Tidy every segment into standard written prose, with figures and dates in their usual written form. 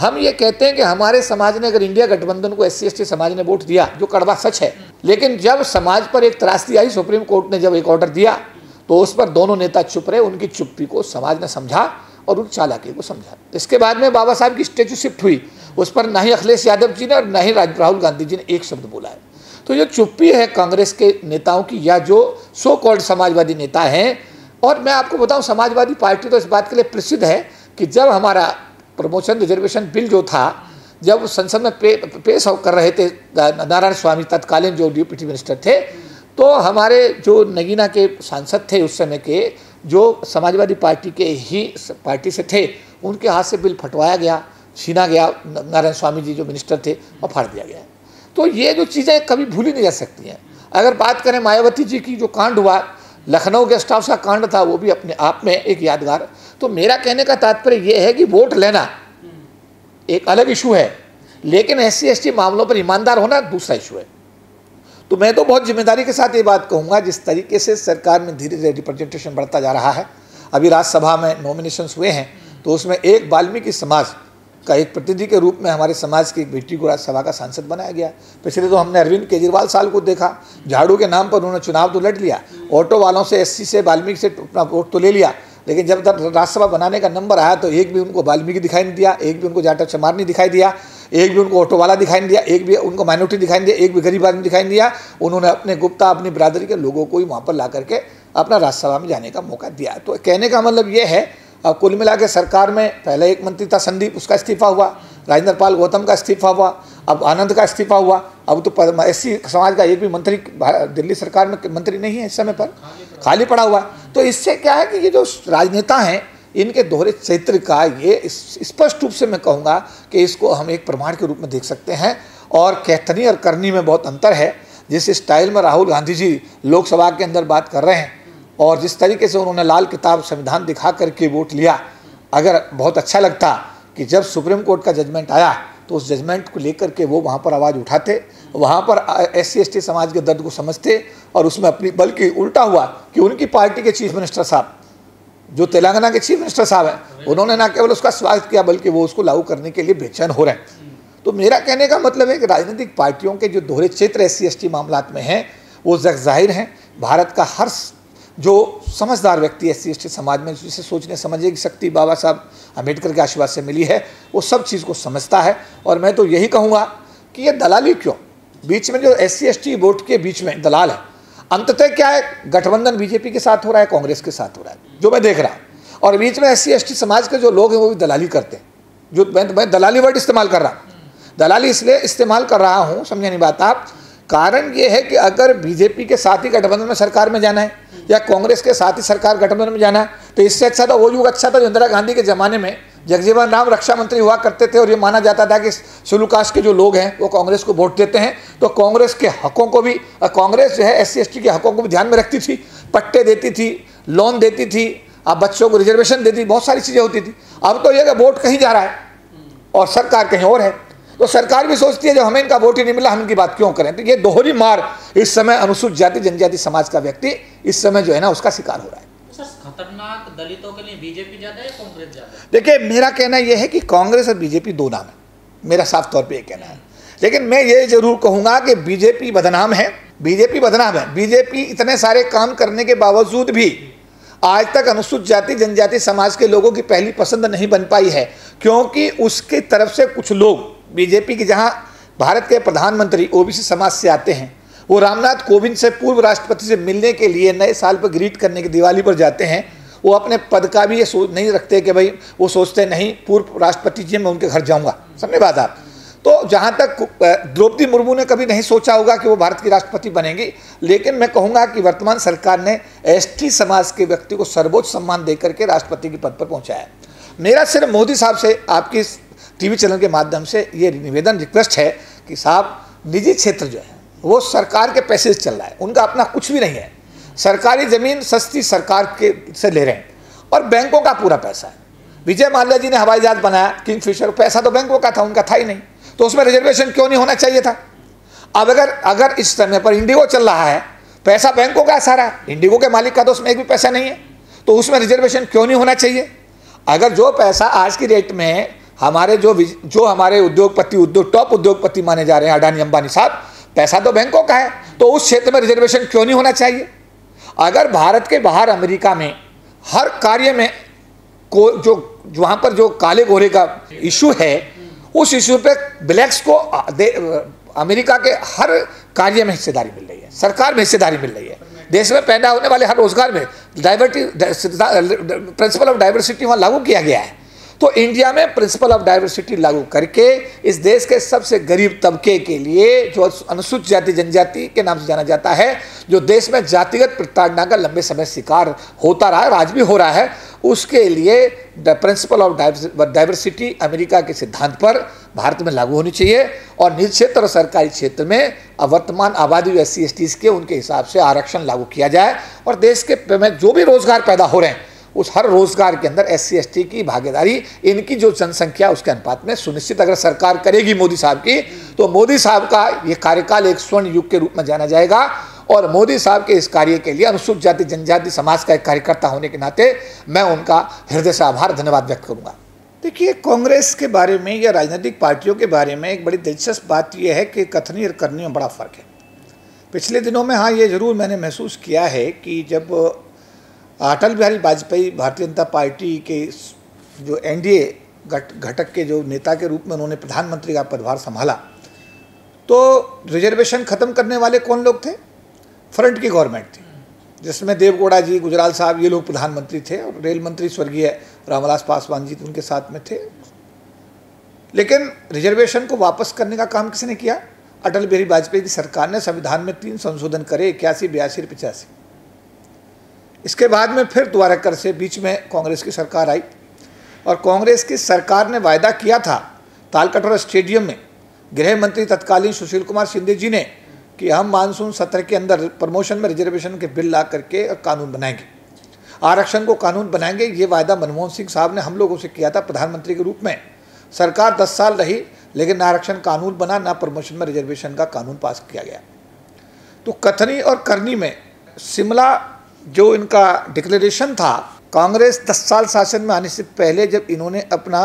हम ये कहते हैं कि हमारे समाज ने अगर इंडिया गठबंधन को SC/ST समाज ने वोट दिया, जो कड़वा सच है, लेकिन जब समाज पर एक त्रासदी आई, सुप्रीम कोर्ट ने जब एक ऑर्डर दिया तो उस पर दोनों नेता चुप रहे। उनकी चुप्पी को समाज ने समझा और उन चालाकी को समझा। इसके बाद में बाबा साहब की स्टैचू शिफ्ट हुई, उस पर ना ही अखिलेश यादव जी ने और ना ही राहुल गांधी जी ने एक शब्द बोला है। तो जो चुप्पी है कांग्रेस के नेताओं की या जो सो कॉल्ड समाजवादी नेता हैं, और मैं आपको बताऊं समाजवादी पार्टी तो इस बात के लिए प्रसिद्ध है कि जब हमारा प्रमोशन रिजर्वेशन बिल जो था, जब संसद में पेश कर रहे थे नारायण स्वामी तत्कालीन जो डिप्टी मिनिस्टर थे, तो हमारे जो नगीना के सांसद थे उस समय के, जो समाजवादी पार्टी के ही पार्टी से थे, उनके हाथ से बिल फटवाया गया, छीना गया। नारायण स्वामी जी जो मिनिस्टर थे और फाड़ दिया गया। तो ये जो चीज़ें कभी भूली नहीं जा सकती हैं। अगर बात करें मायावती जी की, जो कांड हुआ लखनऊ गेस्ट हाउस का कांड था, वो भी अपने आप में एक यादगार। तो मेरा कहने का तात्पर्य ये है कि वोट लेना एक अलग इशू है, लेकिन SC/ST मामलों पर ईमानदार होना दूसरा इशू है। तो मैं तो बहुत जिम्मेदारी के साथ ये बात कहूँगा, जिस तरीके से सरकार में धीरे धीरे रिप्रेजेंटेशन बढ़ता जा रहा है। अभी राज्यसभा में नॉमिनेशंस हुए हैं, तो उसमें एक वाल्मीकि समाज का एक प्रतिनिधि के रूप में हमारे समाज की एक बेटी को राज्यसभा का सांसद बनाया गया। पिछले तो हमने अरविंद केजरीवाल साहब को देखा, झाड़ू के नाम पर उन्होंने चुनाव तो लड़ लिया, ऑटो वालों से SC से वाल्मीकि से अपना वोट तो ले लिया, लेकिन जब तक राज्यसभा बनाने का नंबर आया तो एक भी उनको वाल्मीकि दिखाई नहीं दिया, एक भी उनको जाटव चमार नहीं दिखाई दिया, एक भी उनको ऑटो वाला दिखाई नहीं दिया, एक भी उनको माइनॉरिटी दिखाई नहीं दिया, एक भी गरीब आदमी दिखाई नहीं दिया। उन्होंने अपने गुप्ता अपनी बिरादरी के लोगों को ही वहाँ पर ला करके अपना राज्यसभा में जाने का मौका दिया। तो कहने का मतलब ये है, अब कुल मिला के सरकार में पहले एक मंत्री था संदीप, उसका इस्तीफा हुआ, राजेंद्र पाल गौतम का इस्तीफा हुआ, अब आनंद का इस्तीफा हुआ। अब तो SC समाज का एक भी मंत्री दिल्ली सरकार में मंत्री नहीं है इस समय पर, खाली पड़ा हुआ। तो इससे क्या है कि ये जो राजनेता हैं, इनके दोहरे चरित्र का ये स्पष्ट रूप से मैं कहूँगा कि इसको हम एक प्रमाण के रूप में देख सकते हैं। और कहतनी और करनी में बहुत अंतर है। जिस स्टाइल में राहुल गांधी जी लोकसभा के अंदर बात कर रहे हैं और जिस तरीके से उन्होंने लाल किताब संविधान दिखा करके वोट लिया, अगर बहुत अच्छा लगता कि जब सुप्रीम कोर्ट का जजमेंट आया तो उस जजमेंट को लेकर के वो वहाँ पर आवाज़ उठाते, वहाँ पर SC/ST समाज के दर्द को समझते और उसमें अपनी, बल्कि उल्टा हुआ कि उनकी पार्टी के चीफ मिनिस्टर साहब, जो तेलंगाना के चीफ मिनिस्टर साहब हैं, उन्होंने ना केवल उसका स्वागत किया बल्कि वो उसको लागू करने के लिए बेचैन हो रहे हैं। तो मेरा कहने का मतलब है कि राजनीतिक पार्टियों के जो दोहरे क्षेत्र SC/ST मामलात में हैं, वो जाहिर हैं। भारत का हर जो समझदार व्यक्ति SC/ST समाज में, जिसे सोचने समझने की शक्ति बाबा साहब अम्बेडकर के आशीर्वाद से मिली है, वो सब चीज़ को समझता है। और मैं तो यही कहूँगा कि ये दलाली क्यों, बीच में जो SC/ST वोट के बीच में दलाल है, अंततः क्या है, गठबंधन बीजेपी के साथ हो रहा है, कांग्रेस के साथ हो रहा है, जो मैं देख रहा हूँ। और बीच में SC/ST समाज के जो लोग हैं वो भी दलाली करते हैं। जो मैं दलाली वर्ड इस्तेमाल कर रहा हूँ, दलाली इसलिए इस्तेमाल कर रहा हूँ, समझे नहीं बात आप। कारण ये है कि अगर बीजेपी के साथ ही गठबंधन में सरकार में जाना है या कांग्रेस के साथ ही सरकार गठबंधन में जाना है, तो इससे अच्छा था वो युग अच्छा था जो इंदिरा गांधी के ज़माने में जगजीवन राम रक्षा मंत्री हुआ करते थे और ये माना जाता था कि शेड्यूल कास्ट के जो लोग हैं वो कांग्रेस को वोट देते हैं, तो कांग्रेस के हकों को भी, कांग्रेस जो है SC/ST के हकों को भी ध्यान में रखती थी, पट्टे देती थी, लोन देती थी, अब बच्चों को रिजर्वेशन देती, बहुत सारी चीज़ें होती थी। अब तो यह कि वोट कहीं जा रहा है और सरकार कहीं और है, तो सरकार भी सोचती है जब हमें इनका वोट ही नहीं मिला हम इनकी बात क्यों करें। तो ये दोहरी मार इस समय अनुसूचित जाति जनजाति समाज का व्यक्ति इस समय जो है ना उसका शिकार हो रहा है। खतरनाक दलितों के लिए बीजेपी ज्यादा है या कांग्रेस ज्यादा? देखिए, मेरा कहना यह है कि कांग्रेस और बीजेपी दो नाम है, मेरा साफ तौर पे ये कहना है। लेकिन मैं ये जरूर कहूँगा कि बीजेपी बदनाम है, बीजेपी बदनाम है। बीजेपी इतने सारे काम करने के बावजूद भी आज तक अनुसूचित जाति जनजाति समाज के लोगों की पहली पसंद नहीं बन पाई है, क्योंकि उसकी तरफ से कुछ लोग बीजेपी की, जहाँ भारत के प्रधानमंत्री OBC समाज से आते हैं, वो रामनाथ कोविंद से पूर्व राष्ट्रपति से मिलने के लिए नए साल पर ग्रीट करने की दिवाली पर जाते हैं। वो अपने पद का भी ये सोच नहीं रखते कि भाई, वो सोचते नहीं पूर्व राष्ट्रपति जी मैं उनके घर जाऊंगा, समझे बात आप। तो जहाँ तक द्रौपदी मुर्मू ने कभी नहीं सोचा होगा कि वो भारत की राष्ट्रपति बनेंगी, लेकिन मैं कहूँगा कि वर्तमान सरकार ने ST समाज के व्यक्ति को सर्वोच्च सम्मान देकर के राष्ट्रपति के पद पर पहुँचाया। मेरा सिर्फ मोदी साहब से आपकी TV चैनल के माध्यम से ये निवेदन रिक्वेस्ट है कि साहब, निजी क्षेत्र जो है वो सरकार के पैसे से चल रहा है, उनका अपना कुछ भी नहीं है। सरकारी ज़मीन सस्ती सरकार के से ले रहे हैं और बैंकों का पूरा पैसा है। विजय माल्या जी ने हवाई जहाज बनाया, किंगफिशर, पैसा तो बैंकों का था, उनका था ही नहीं, तो उसमें रिजर्वेशन क्यों नहीं होना चाहिए था। अब अगर इस समय पर इंडिगो चल रहा है, पैसा बैंकों का सारा, इंडिगो के मालिक का तो उसमें एक भी पैसा नहीं है, तो उसमें रिजर्वेशन क्यों नहीं होना चाहिए। अगर जो पैसा आज की डेट में हमारे जो हमारे टॉप उद्योगपति माने जा रहे हैं, अडानी अंबानी साहब, पैसा तो बैंकों का है, तो उस क्षेत्र में रिजर्वेशन क्यों नहीं होना चाहिए? अगर भारत के बाहर अमेरिका में हर कार्य में जो वहाँ पर जो काले गोरे का इशू है, उस इशू पे ब्लैक्स को अमेरिका के हर कार्य में हिस्सेदारी मिल रही है, सरकार में हिस्सेदारी मिल रही है। देश में पैदा होने वाले हर रोजगार में प्रिंसिपल ऑफ डाइवर्सिटी वहाँ लागू किया गया है। तो इंडिया में प्रिंसिपल ऑफ डाइवर्सिटी लागू करके इस देश के सबसे गरीब तबके के लिए, जो अनुसूचित जाति जनजाति के नाम से जाना जाता है, जो देश में जातिगत प्रताड़ना का लंबे समय शिकार होता रहा है और आज भी हो रहा है, उसके लिए प्रिंसिपल ऑफ डाइवर्सिटी अमेरिका के सिद्धांत पर भारत में लागू होनी चाहिए और निजी क्षेत्र और सरकारी क्षेत्र में वर्तमान आबादी SC/ST के उनके हिसाब से आरक्षण लागू किया जाए और देश के में जो भी रोजगार पैदा हो रहे हैं उस हर रोजगार के अंदर SC/ST की भागीदारी इनकी जो जनसंख्या उसके अनुपात में सुनिश्चित अगर सरकार करेगी मोदी साहब की, तो मोदी साहब का ये कार्यकाल एक स्वर्ण युग के रूप में जाना जाएगा और मोदी साहब के इस कार्य के लिए अनुसूचित जाति जनजाति समाज का एक कार्यकर्ता होने के नाते मैं उनका हृदय से आभार धन्यवाद व्यक्त करूंगा। देखिए, कांग्रेस के बारे में या राजनीतिक पार्टियों के बारे में एक बड़ी दिलचस्प बात यह है कि कथनी और करनी में बड़ा फ़र्क है। पिछले दिनों में हाँ, ये ज़रूर मैंने महसूस किया है कि जब अटल बिहारी वाजपेयी भारतीय जनता पार्टी के जो NDA घटक के जो नेता के रूप में उन्होंने प्रधानमंत्री का पदभार संभाला, तो रिजर्वेशन ख़त्म करने वाले कौन लोग थे? फ्रंट की गवर्नमेंट थी, जिसमें देवगौड़ा जी, गुजराल साहब, ये लोग प्रधानमंत्री थे और रेल मंत्री स्वर्गीय रामविलास पासवान जी उनके साथ में थे। लेकिन रिजर्वेशन को वापस करने का काम किसने किया? अटल बिहारी वाजपेयी की सरकार ने संविधान में 3 संशोधन करे, 81, 82 और 85। इसके बाद में फिर दोबारा कर से बीच में कांग्रेस की सरकार आई और कांग्रेस की सरकार ने वायदा किया था तालकटोरा स्टेडियम में गृह मंत्री तत्कालीन सुशील कुमार शिंदे जी ने कि हम मानसून सत्र के अंदर प्रमोशन में रिजर्वेशन के बिल ला करके कानून बनाएंगे, आरक्षण को कानून बनाएंगे। ये वायदा मनमोहन सिंह साहब ने हम लोगों से किया था प्रधानमंत्री के रूप में। सरकार 10 साल रही लेकिन ना आरक्षण कानून बना, ना प्रमोशन में रिजर्वेशन का कानून पास किया गया। तो कथनी और करनी में शिमला जो इनका डिक्लेरेशन था, कांग्रेस 10 साल शासन में आने से पहले जब इन्होंने अपना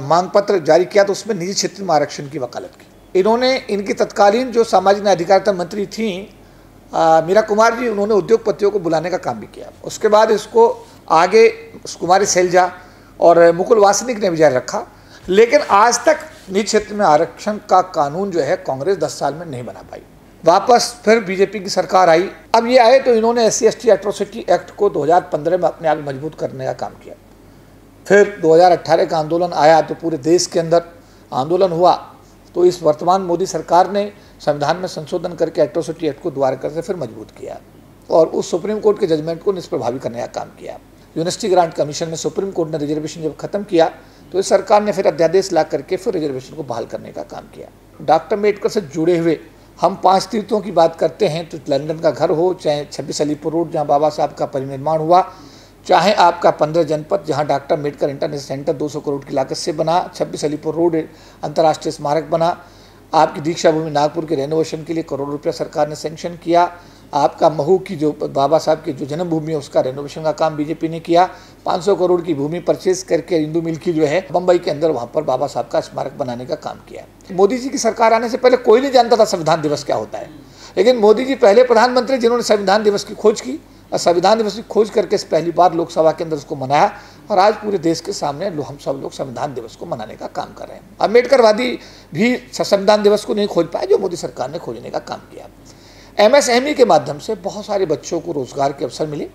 मांग पत्र जारी किया तो उसमें निजी क्षेत्र में आरक्षण की वकालत की। इन्होंने इनकी तत्कालीन जो सामाजिक न्याय अधिकारिता मंत्री थी मीरा कुमार जी, उन्होंने उद्योगपतियों को बुलाने का काम भी किया। उसके बाद इसको आगे कुमारी सैलजा और मुकुल वासनिक ने भी जारी रखा, लेकिन आज तक निजी क्षेत्र में आरक्षण का कानून जो है कांग्रेस 10 साल में नहीं बना पाई। वापस फिर बीजेपी की सरकार आई। अब ये आए तो इन्होंने SC/ST एट्रोसिटी एक्ट को 2015 में अपने आप मजबूत करने का काम किया। फिर 2018 का आंदोलन आया तो पूरे देश के अंदर आंदोलन हुआ, तो इस वर्तमान मोदी सरकार ने संविधान में संशोधन करके एट्रोसिटी एक्ट को दोबारा कर से फिर मजबूत किया और उस सुप्रीम कोर्ट के जजमेंट को निष्प्रभावी करने का काम किया। यूनिवर्सिटी ग्रांट कमीशन में सुप्रीम कोर्ट ने रिजर्वेशन जब खत्म किया तो इस सरकार ने फिर अध्यादेश ला करके फिर रिजर्वेशन को बहाल करने का काम किया। डॉक्टर अम्बेडकर से जुड़े हुए हम 5 तीर्थों की बात करते हैं तो लंदन का घर हो, चाहे 26 अलीपुर रोड जहाँ बाबा साहब का परिनिर्माण हुआ, चाहे आपका 15 जनपद जहाँ doctor Ambedkar international centre 200 crore की लागत से बना, 26 अलीपुर रोड अंतर्राष्ट्रीय स्मारक बना, आपकी दीक्षा भूमि नागपुर के रेनोवेशन के लिए करोड़ रुपया सरकार ने सेंक्शन किया, आपका महू की जो बाबा साहब की जो जन्मभूमि है उसका रेनोवेशन का काम बीजेपी ने किया, 500 करोड़ की भूमि परचेज करके हिंदू मिल की जो है बम्बई के अंदर वहाँ पर बाबा साहब का स्मारक बनाने का काम किया। मोदी जी की सरकार आने से पहले कोई नहीं जानता था संविधान दिवस क्या होता है, लेकिन मोदी जी पहले प्रधानमंत्री जिन्होंने संविधान दिवस की खोज की और संविधान दिवस की खोज करके पहली बार लोकसभा के अंदर उसको मनाया और आज पूरे देश के सामने हम सब लोग संविधान दिवस को मनाने का काम कर रहे हैं। अम्बेडकरवादी भी संविधान दिवस को नहीं खोज पाए जो मोदी सरकार ने खोजने का काम किया। MSME के माध्यम से बहुत सारे बच्चों को रोजगार के अवसर मिले,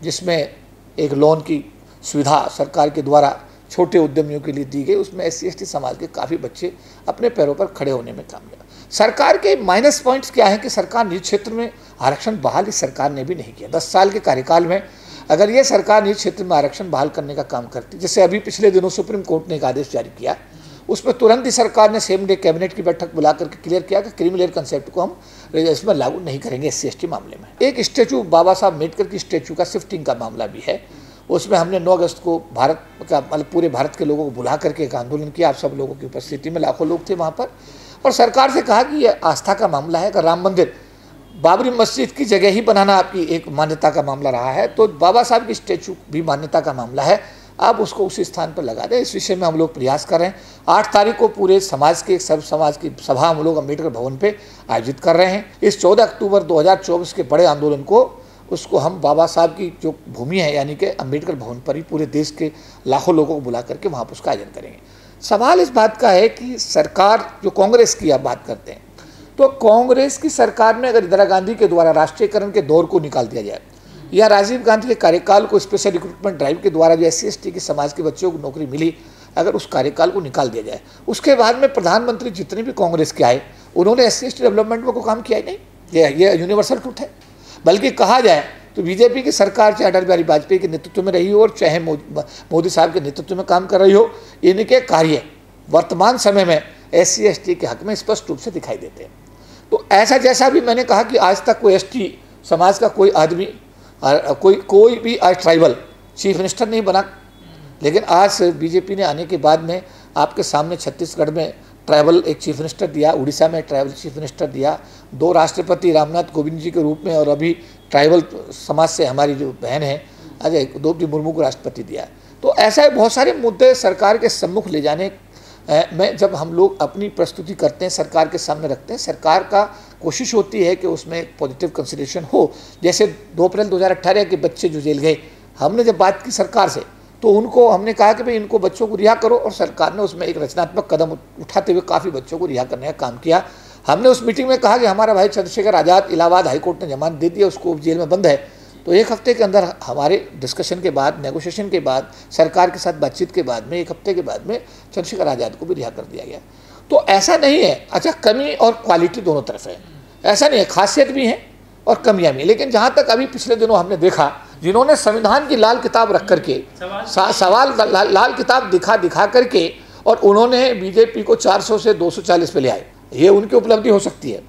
जिसमें एक लोन की सुविधा सरकार के द्वारा छोटे उद्यमियों के लिए दी गई, उसमें SC/ST समाज के काफ़ी बच्चे अपने पैरों पर खड़े होने में कामयाब। सरकार के माइनस पॉइंट्स क्या है कि सरकार निजी क्षेत्र में आरक्षण बहाल इस सरकार ने भी नहीं किया। 10 साल के कार्यकाल में अगर ये सरकार निजी क्षेत्र में आरक्षण बहाल करने का काम करती, जैसे अभी पिछले दिनों सुप्रीम कोर्ट ने एक आदेश जारी किया, उसमें तुरंत ही सरकार ने सेम डे कैबिनेट की बैठक बुला करके क्लियर किया कि क्रीमी कंसेप्ट को हम इसमें लागू नहीं करेंगे SC/ST मामले में। एक स्टैचू बाबा साहब अम्बेडकर की स्टैचू का शिफ्टिंग का मामला भी है, उसमें हमने 9 अगस्त को भारत का मतलब पूरे भारत के लोगों को बुला करके एक आंदोलन किया। आप सब लोगों की उपस्थिति में लाखों लोग थे वहाँ पर, और सरकार से कहा कि यह आस्था का मामला है। अगर राम मंदिर बाबरी मस्जिद की जगह ही बनाना आपकी एक मान्यता का मामला रहा है तो बाबा साहब की स्टैचू भी मान्यता का मामला है। अब उसको उसी स्थान पर लगा दें। इस विषय में हम लोग प्रयास कर रहे हैं। 8 तारीख को पूरे समाज के सब समाज की सभा हम लोग अम्बेडकर भवन पे आयोजित कर रहे हैं। इस 14 अक्टूबर 2024 के बड़े आंदोलन को उसको हम बाबा साहब की जो भूमि है यानी कि अम्बेडकर भवन पर ही पूरे देश के लाखों लोगों को बुला करके वहाँ पर उसका आयोजन करेंगे। सवाल इस बात का है कि सरकार जो कांग्रेस की आप बात करते हैं, तो कांग्रेस की सरकार में अगर इंदिरा गांधी के द्वारा राष्ट्रीयकरण के दौर को निकाल दिया जाए या राजीव गांधी के कार्यकाल को स्पेशल रिक्रूटमेंट ड्राइव के द्वारा जो SC/ST के समाज के बच्चों को नौकरी मिली, अगर उस कार्यकाल को निकाल दिया जाए, उसके बाद में प्रधानमंत्री जितने भी कांग्रेस के आए उन्होंने SC/ST डेवलपमेंट में कोई काम किया ही नहीं। ये यूनिवर्सल ट्रूथ है। बल्कि कहा जाए तो बीजेपी की सरकार चाहे अटल बिहारी वाजपेयी के नेतृत्व में रही हो और चाहे मोदी साहब के नेतृत्व में काम कर रही हो, इनके कार्य वर्तमान समय में SC/ST के हक में स्पष्ट रूप से दिखाई देते हैं। तो ऐसा जैसा भी मैंने कहा कि आज तक कोई ST समाज का कोई आदमी कोई भी आज ट्राइबल चीफ मिनिस्टर नहीं बना, लेकिन आज बीजेपी ने आने के बाद में आपके सामने छत्तीसगढ़ में ट्राइबल एक चीफ मिनिस्टर दिया, उड़ीसा में ट्राइबल चीफ मिनिस्टर दिया, 2 राष्ट्रपति रामनाथ कोविंद जी के रूप में, और अभी ट्राइबल समाज से हमारी जो बहन है अजय द्रौपदी मुर्मू को राष्ट्रपति दिया। तो ऐसे बहुत सारे मुद्दे सरकार के सम्मुख ले जाने में जब हम लोग अपनी प्रस्तुति करते हैं, सरकार के सामने रखते हैं, सरकार का कोशिश होती है कि उसमें एक पॉजिटिव कंसिडरेशन हो। जैसे 2 अप्रैल 2018 के बच्चे जो जेल गए, हमने जब बात की सरकार से तो उनको हमने कहा कि भाई इनको बच्चों को रिहा करो, और सरकार ने उसमें एक रचनात्मक कदम उठाते हुए काफ़ी बच्चों को रिहा करने का काम किया। हमने उस मीटिंग में कहा कि हमारा भाई चंद्रशेखर आज़ाद इलाहाबाद हाईकोर्ट ने जमानत दे दिया, उसको जेल में बंद है, तो 1 हफ्ते के अंदर हमारे डिस्कशन के बाद, नेगोशिएशन के बाद, सरकार के साथ बातचीत के बाद में 1 हफ्ते के बाद में चंद्रशेखर आज़ाद को भी रिहा कर दिया गया। तो ऐसा नहीं है, अच्छा कमी और क्वालिटी दोनों तरफ है, ऐसा नहीं है, खासियत भी है और कमियां भी है। लेकिन जहाँ तक अभी पिछले दिनों हमने देखा, जिन्होंने संविधान की लाल किताब रख करके लाल किताब दिखा करके और उन्होंने बीजेपी को 400 से 240 पे ले आए, ये उनकी उपलब्धि हो सकती है।